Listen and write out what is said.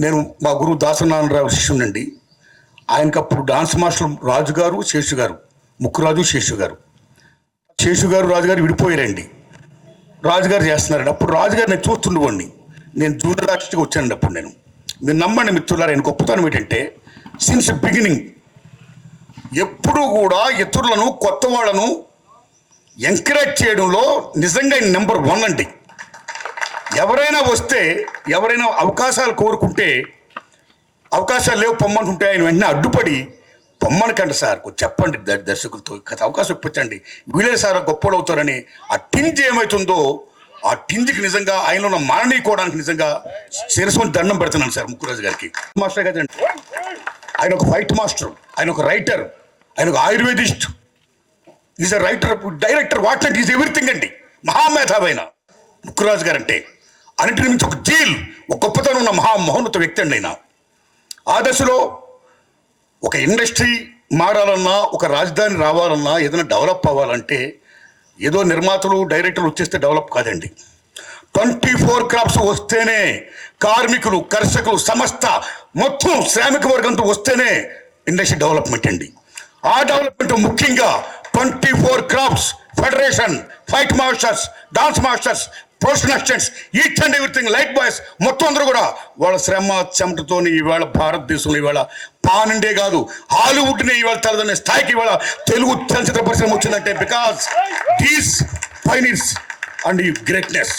నేను మా గురువు దాసనారాయణరావు శిష్యునండి. ఆయనకు అప్పుడు డాన్స్ మాస్టర్ రాజు గారు, శేషు గారు, ముక్కురాజు శేషు గారు. శేషు గారు రాజుగారు విడిపోయారండి. రాజుగారు చేస్తున్నారండి. అప్పుడు రాజుగారు నేను చూస్తుండేవాడిని. నేను జూనియర్ ఆర్టిస్ట్గా వచ్చానండి. అప్పుడు మీరు నమ్మండి మిత్రులారా, ఆయన గొప్పతనం ఏంటంటే సిన్స్ బిగినింగ్ ఎప్పుడూ కూడా ఇతరులను, కొత్త వాళ్ళను ఎంకరేజ్ చేయడంలో నిజంగా ఆయన నెంబర్ 1 అండి. ఎవరైనా వస్తే, ఎవరైనా అవకాశాలు కోరుకుంటే, అవకాశాలు లేవు పొమ్మంటుంటే ఆయన వెంటనే అడ్డుపడి పొమ్మనకండి సార్, చెప్పండి దర్శకులతో అవకాశం ఇప్పించండి, వీళ్ళే సార్ గొప్పలు అవుతారని ఆ టింజ్ ఏమవుతుందో ఆ టింజ్కి నిజంగా ఆయన ఉన్న మాననీయకోవడానికి నిజంగా శిరస్సుని దండం పెడుతున్నాను సార్ ముక్కురాజు గారికి. మాస్టర్ కదండి, ఆయన ఒక ఫైట్ మాస్టర్, ఆయన ఒక రైటర్, ఆయన ఒక ayurvedist, is a writer, director, what not is everything అండి. మహామేధావైన ముక్కురాజు గారు అంటే అన్నింటి నుంచి ఒక జీల్, ఒక గొప్పతనం ఉన్న మహోన్నత వ్యక్తి అండి ఆయన. ఆ దశలో ఒక ఇండస్ట్రీ మారాలన్నా, ఒక రాజధాని రావాలన్నా, ఏదైనా డెవలప్ అవ్వాలంటే ఏదో నిర్మాతలు, డైరెక్టర్లు వచ్చేస్తే డెవలప్ కాదండి. 24 క్రాప్స్ వస్తేనే, కార్మికులు, కర్షకులు, సమస్త మొత్తం శ్రామిక వర్గంతో వస్తేనే ఇండస్ట్రీ డెవలప్మెంట్ అండి. ఆ డెవలప్మెంట్ ముఖ్యంగా 24 crops federation, fight masters, dance masters, professional assistants, each and everything, light boys మొత్తం అందరూ కూడా వాళ్ళ శ్రమ చెమటతో ఇవాళ భారతదేశంలో ఇవాళ పానండే కాదు, హాలీవుడ్ని ఇవాళ తలదనే స్థాయికి ఇవాళ తెలుగు చలచిత్ర పరిశ్రమ వచ్చిందంటే because these pioneers and greatness.